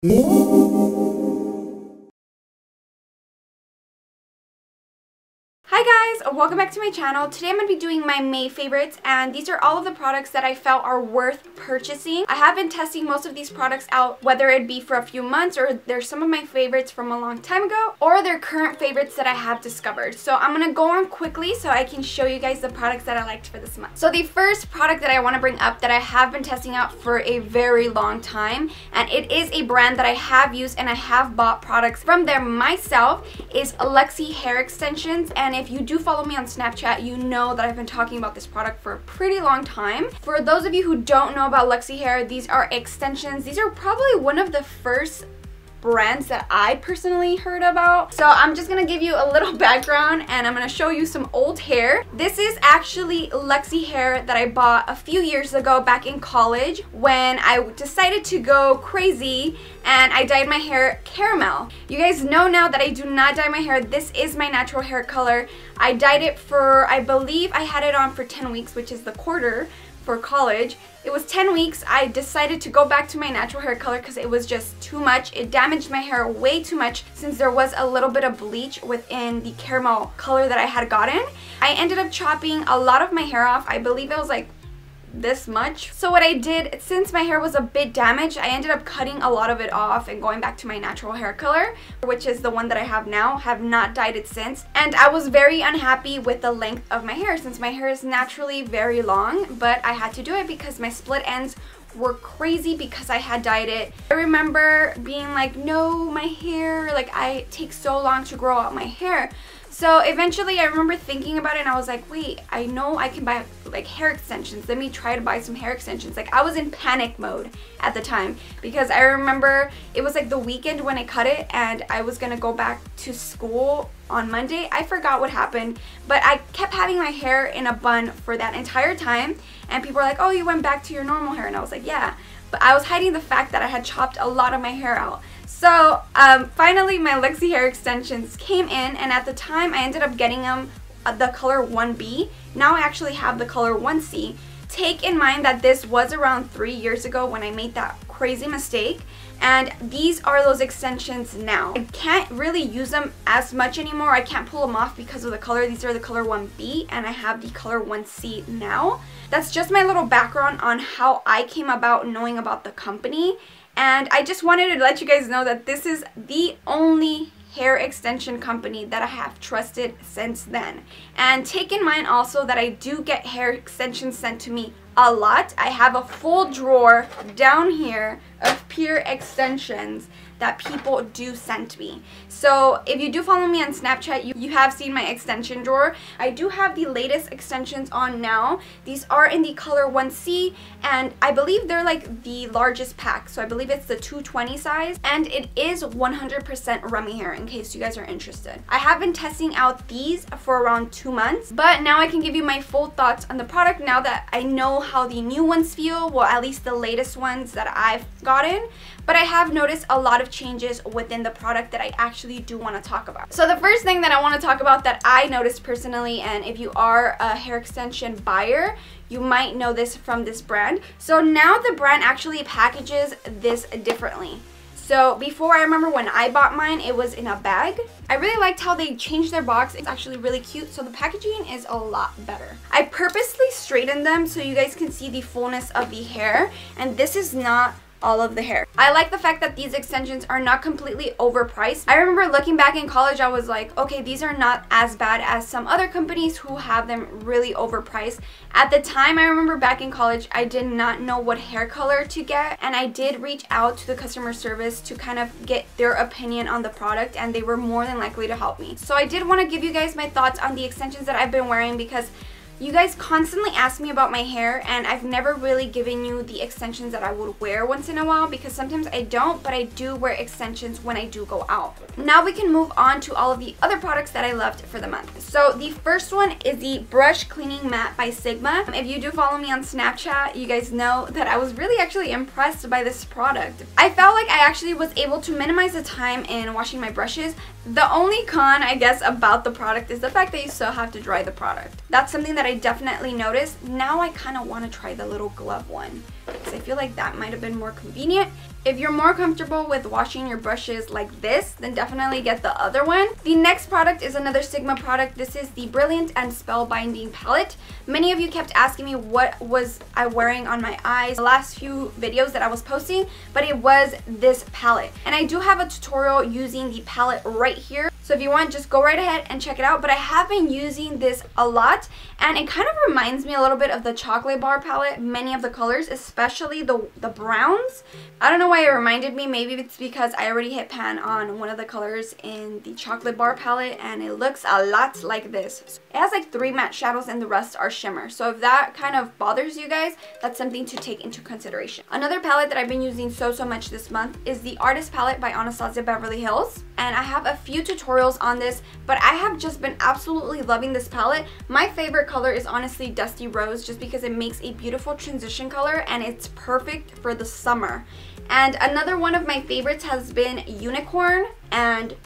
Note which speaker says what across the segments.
Speaker 1: Hi guys, welcome back to my channel. Today I'm going to be doing my May favorites, and these are all of the products that I felt are worth purchasing. I have been testing most of these products out, whether it be for a few months or they're some of my favorites from a long time ago, or they're current favorites that I have discovered. So I'm going to go on quickly so I can show you guys the products that I liked for this month. So the first product that I want to bring up that I have been testing out for a very long time, and it is a brand that I have used and I have bought products from them myself, is Luxy Hair Extensions. And if you do follow me on Snapchat, you know that I've been talking about this product for a pretty long time. For those of you who don't know about Luxy Hair, these are extensions. These are probably one of the first brands that I personally heard about. So I'm just gonna give you a little background and I'm gonna show you some old hair. This is actually Luxy Hair that I bought a few years ago back in college when I decided to go crazy and I dyed my hair caramel. You guys know now that I do not dye my hair. This is my natural hair color. I dyed it for, I believe I had it on for 10 weeks, which is the quarter for college. It was 10 weeks. I decided to go back to my natural hair color because it was just too much. It damaged my hair way too much since there was a little bit of bleach within the caramel color that I had gotten. I ended up chopping a lot of my hair off. I believe it was like this much. So what I did, since my hair was a bit damaged, I ended up cutting a lot of it off and going back to my natural hair color, which is the one that I have now. Have not dyed it since, and I was very unhappy with the length of my hair since my hair is naturally very long, but I had to do it because my split ends were crazy because I had dyed it. I remember being like, no, my hair, like, it takes so long to grow out my hair. So eventually I remember thinking about it and I was like, wait, I know I can buy like hair extensions. Let me try to buy some hair extensions. Like, I was in panic mode at the time because I remember it was like the weekend when I cut it and I was gonna go back to school on Monday. I forgot what happened, but I kept having my hair in a bun for that entire time, and people were like, oh, you went back to your normal hair, and I was like, yeah, but I was hiding the fact that I had chopped a lot of my hair out. So finally my Luxy Hair Extensions came in, and at the time I ended up getting them the color 1B. Now I actually have the color 1C. Take in mind that this was around 3 years ago when I made that crazy mistake, and these are those extensions now. I can't really use them as much anymore. I can't pull them off because of the color. These are the color 1B and I have the color 1C now. That's just my little background on how I came about knowing about the company, and I just wanted to let you guys know that this is the only hair extension company that I have trusted since then. And take in mind also that I do get hair extensions sent to me a lot. I have a full drawer down here of pure extensions that people do send me. So if you do follow me on Snapchat, you have seen my extension drawer. I do have the latest extensions on now. These are in the color 1C, and I believe they're like the largest pack. So I believe it's the 220 size, and it is 100% rummy hair in case you guys are interested. I have been testing out these for around 2 months, but now I can give you my full thoughts on the product now that I know how the new ones feel, well, at least the latest ones that I've gotten. But I have noticed a lot of changes within the product that I actually do want to talk about. So the first thing that I want to talk about that I noticed personally, and if you are a hair extension buyer, you might know this from this brand. So now the brand actually packages this differently. So before, I remember when I bought mine, it was in a bag. I really liked how they changed their box. It's actually really cute, so the packaging is a lot better. I purposely straightened them so you guys can see the fullness of the hair, and this is not all of the hair. I like the fact that these extensions are not completely overpriced. I remember looking back in college, I was like, okay, these are not as bad as some other companies who have them really overpriced. At the time, I remember back in college, I did not know what hair color to get, and I did reach out to the customer service to kind of get their opinion on the product, and they were more than likely to help me. So I did want to give you guys my thoughts on the extensions that I've been wearing because you guys constantly ask me about my hair, and I've never really given you the extensions that I would wear once in a while because sometimes I don't, but I do wear extensions when I do go out. Now we can move on to all of the other products that I loved for the month. So the first one is the Brush Cleaning Matte by Sigma. If you do follow me on Snapchat, you guys know that I was really actually impressed by this product. I felt like I actually was able to minimize the time in washing my brushes. The only con, I guess, about the product is the fact that you still have to dry the product. That's something that I definitely noticed. Now I kind of want to try the little glove one because I feel like that might have been more convenient. If you're more comfortable with washing your brushes like this, then definitely get the other one. The next product is another Sigma product. This is the Brilliant and Spellbinding palette. Many of you kept asking me what was I wearing on my eyes the last few videos that I was posting, but it was this palette. And I do have a tutorial using the palette right here. So if you want, just go right ahead and check it out. But I have been using this a lot, and it kind of reminds me a little bit of the chocolate bar palette. Many of the colors, especially the browns. I don't know why it reminded me. Maybe it's because I already hit pan on one of the colors in the chocolate bar palette, and it looks a lot like this. It has like 3 matte shadows and the rest are shimmer. So if that kind of bothers you guys, that's something to take into consideration. Another palette that I've been using so much this month is the Artist Palette by Anastasia Beverly Hills. And I have a few tutorials on this, but I have just been absolutely loving this palette. My favorite color is honestly Dusty Rose, just because it makes a beautiful transition color and it's perfect for the summer. And another one of my favorites has been Unicorn and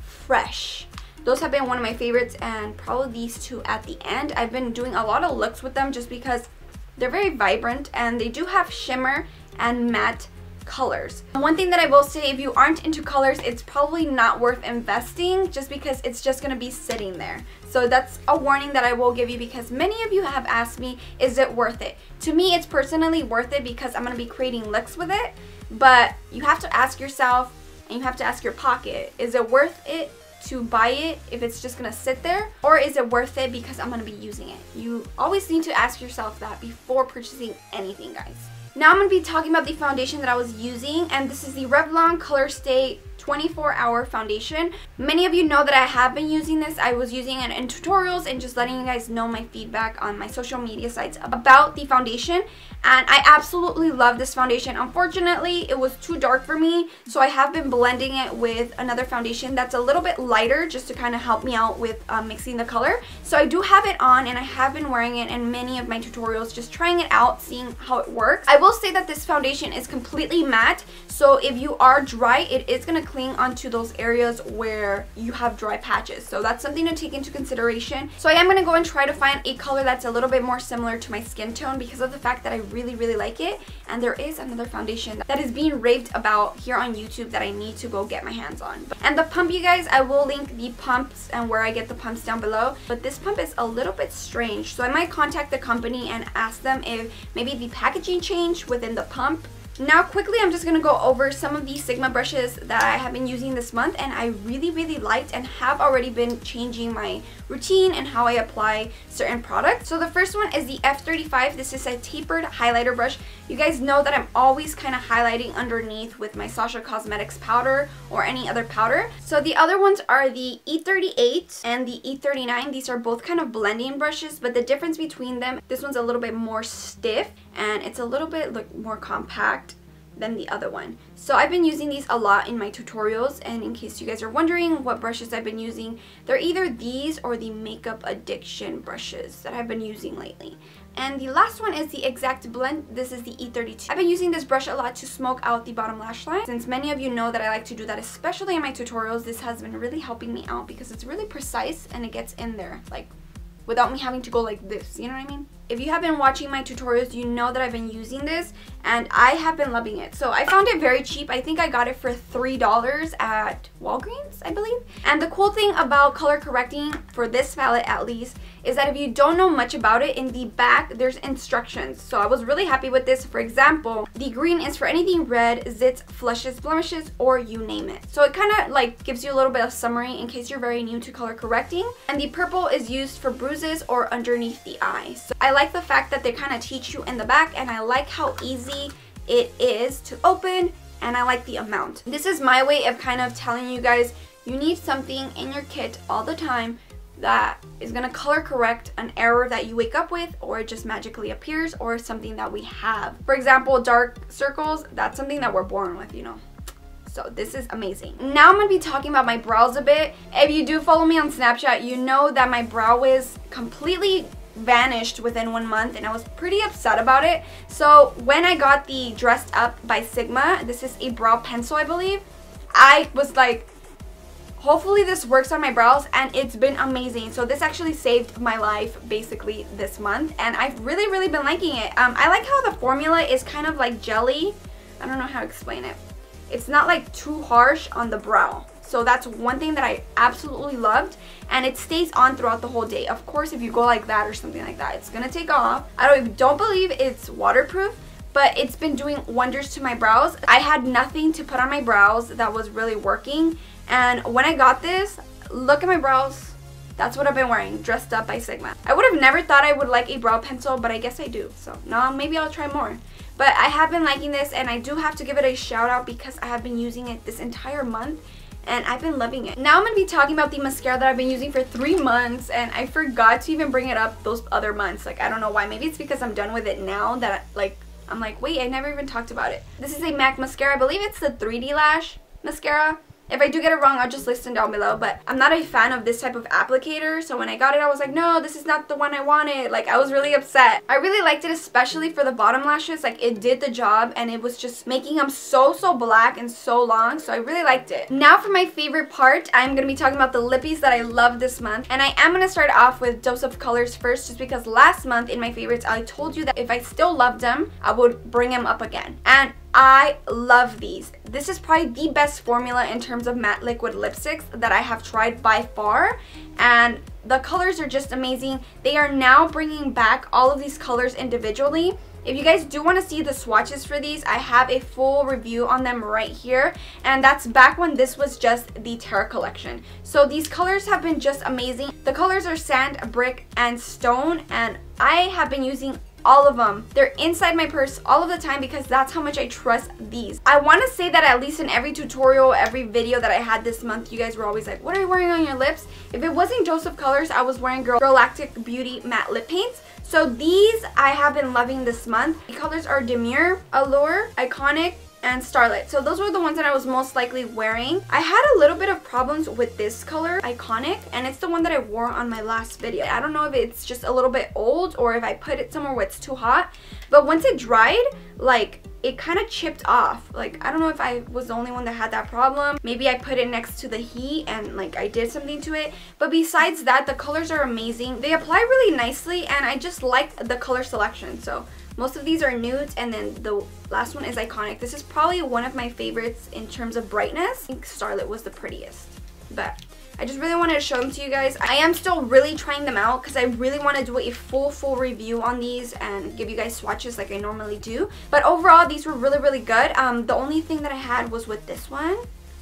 Speaker 1: Fresh. Those have been one of my favorites, and probably these two at the end. I've been doing a lot of looks with them just because they're very vibrant and they do have shimmer and matte colors. One thing that I will say, if you aren't into colors, it's probably not worth investing, just because it's just going to be sitting there. So that's a warning that I will give you, because many of you have asked me, is it worth it? To me, it's personally worth it because I'm going to be creating looks with it, but you have to ask yourself, and you have to ask your pocket, is it worth it to buy it if it's just gonna sit there, or is it worth it because I'm gonna be using it? You always need to ask yourself that before purchasing anything, guys. Now I'm going to be talking about the foundation that I was using, and this is the Revlon Color Stay 24-hour foundation. Many of you know that I have been using this. I was using it in tutorials and just letting you guys know my feedback on my social media sites about the foundation, and I absolutely love this foundation. Unfortunately, it was too dark for me, so I have been blending it with another foundation that's a little bit lighter, just to kind of help me out with mixing the color. So I do have it on, and I have been wearing it in many of my tutorials, just trying it out, seeing how it works. I will say that this foundation is completely matte, so if you are dry, it is going to cling onto those areas where you have dry patches. So that's something to take into consideration. So I am going to go and try to find a color that's a little bit more similar to my skin tone, because of the fact that I really like it. And there is another foundation that is being raved about here on YouTube that I need to go get my hands on. And the pump, you guys, I will link the pumps and where I get the pumps down below. But this pump is a little bit strange, so I might contact the company and ask them if maybe the packaging changed within the pump. Now quickly, I'm just going to go over some of these Sigma brushes that I have been using this month, and I really liked and have already been changing my routine and how I apply certain products. So the first one is the F35. This is a tapered highlighter brush. You guys know that I'm always kind of highlighting underneath with my Sasha Cosmetics powder or any other powder. So the other ones are the E38 and the E39. These are both kind of blending brushes, but the difference between them, this one's a little bit more stiff and it's a little bit more compact than the other one. So I've been using these a lot in my tutorials, and in case you guys are wondering what brushes I've been using, they're either these or the Makeup Addiction brushes that I've been using lately. And the last one is the Exact Blend. This is the E32. I've been using this brush a lot to smoke out the bottom lash line. Since many of you know that I like to do that, especially in my tutorials, this has been really helping me out because it's really precise and it gets in there, like, without me having to go like this, you know what I mean? If you have been watching my tutorials, you know that I've been using this and I have been loving it. So I found it very cheap. I think I got it for $3 at Walgreens, I believe. And the cool thing about color correcting for this palette, at least, is that if you don't know much about it, in the back there's instructions. So I was really happy with this. For example, the green is for anything red, zits, flushes, blemishes, or you name it. So it kind of like gives you a little bit of summary in case you're very new to color correcting. And the purple is used for bruises or underneath the eye. So I like the fact that they kind of teach you in the back, and I like how easy it is to open, and I like the amount. This is my way of kind of telling you guys you need something in your kit all the time that is going to color correct an error that you wake up with, or it just magically appears, or something that we have. For example, dark circles, that's something that we're born with, you know. So this is amazing. Now I'm going to be talking about my brows a bit. If you do follow me on Snapchat, you know that my brow wiz completely vanished within 1 month, and I was pretty upset about it. So when I got the Dressed Up by Sigma, this is a brow pencil, I believe, I was like, hopefully this works on my brows, and it's been amazing. So this actually saved my life basically this month, and I've really been liking it. I like how the formula is kind of like jelly, I don't know how to explain it. It's not like too harsh on the brow. So that's one thing that I absolutely loved, and it stays on throughout the whole day. Of course, if you go like that or something like that, it's gonna take off. I don't believe it's waterproof, but it's been doing wonders to my brows. I had nothing to put on my brows that was really working, and when I got this, look at my brows. That's what I've been wearing, dressed up by Sigma. I would have never thought I would like a brow pencil, but I guess I do. So now maybe I'll try more. But I have been liking this, and I do have to give it a shout out because I have been using it this entire month, and I've been loving it. Now I'm going to be talking about the mascara that I've been using for 3 months, and I forgot to even bring it up those other months. Like, I don't know why. Maybe it's because I'm done with it now that I'm like, wait, I never even talked about it. This is a MAC mascara. I believe it's the 3D Lash mascara. If I do get it wrong, I'll just listen down below, but I'm not a fan of this type of applicator, so when I got it, I was like, no, this is not the one I wanted. Like, I was really upset. I really liked it, especially for the bottom lashes. Like, it did the job, and it was just making them so black and so long, so I really liked it. Now for my favorite part, I'm going to be talking about the lippies that I love this month, and I am going to start off with Dose of Colors first, just because last month in my favorites, I told you that if I still loved them, I would bring them up again. And I love these. This is probably the best formula in terms of matte liquid lipsticks that I have tried by far, and the colors are just amazing. They are now bringing back all of these colors individually. If you guys do want to see the swatches for these, I have a full review on them right here, and that's back when this was just the Terra collection. So these colors have been just amazing. The colors are sand, brick, and stone, and I have been using all of them. They're inside my purse all of the time because that's how much I trust these. I want to say that at least in every tutorial, every video that I had this month, you guys were always like, what are you wearing on your lips? If it wasn't Dose of Colors, I was wearing Girlaktic Beauty Matte Lip Paints. So these I have been loving this month. The colors are Demure, Allure, Iconic, and Starlet. So those were the ones that I was most likely wearing. I had a little bit of problems with this color, Iconic, and it's the one that I wore on my last video. I don't know if it's just a little bit old or if I put it somewhere where it's too hot, but once it dried, like, it kind of chipped off. Like, I don't know if I was the only one that had that problem. Maybe I put it next to the heat and like I did something to it. But besides that, the colors are amazing. They apply really nicely, and I just like the color selection. So most of these are nudes, and then the last one is Iconic. This is probably one of my favorites in terms of brightness. I think Starlet was the prettiest, but I just really wanted to show them to you guys. I am still really trying them out because I really want to do a full review on these and give you guys swatches like I normally do. But overall, these were really good. The only thing that I had was with this one,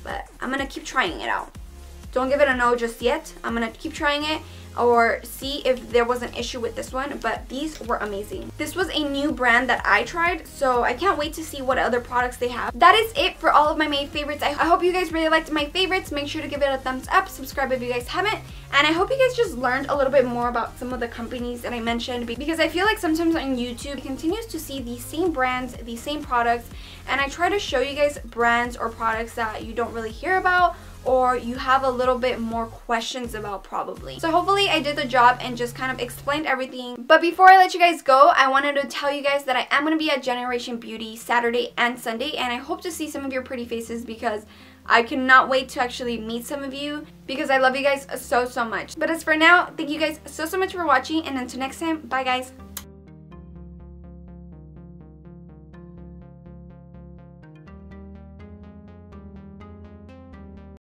Speaker 1: but I'm going to keep trying it out. Don't give it a no just yet. I'm going to keep trying it or see if there was an issue with this one, but these were amazing. This was a new brand that I tried, so I can't wait to see what other products they have. That is it for all of my May favorites. I hope you guys really liked my favorites. Make sure to give it a thumbs up, subscribe if you guys haven't, and I hope you guys just learned a little bit more about some of the companies that I mentioned, because I feel like sometimes on YouTube it continues to see these same brands, these same products, and I try to show you guys brands or products that you don't really hear about or you have a little bit more questions about probably. So hopefully I did the job and just kind of explained everything. But before I let you guys go, I wanted to tell you guys that I am going to be at Generation Beauty Saturday and Sunday, and I hope to see some of your pretty faces because I cannot wait to actually meet some of you because I love you guys so much. But as for now, thank you guys so much for watching, and until next time, bye guys.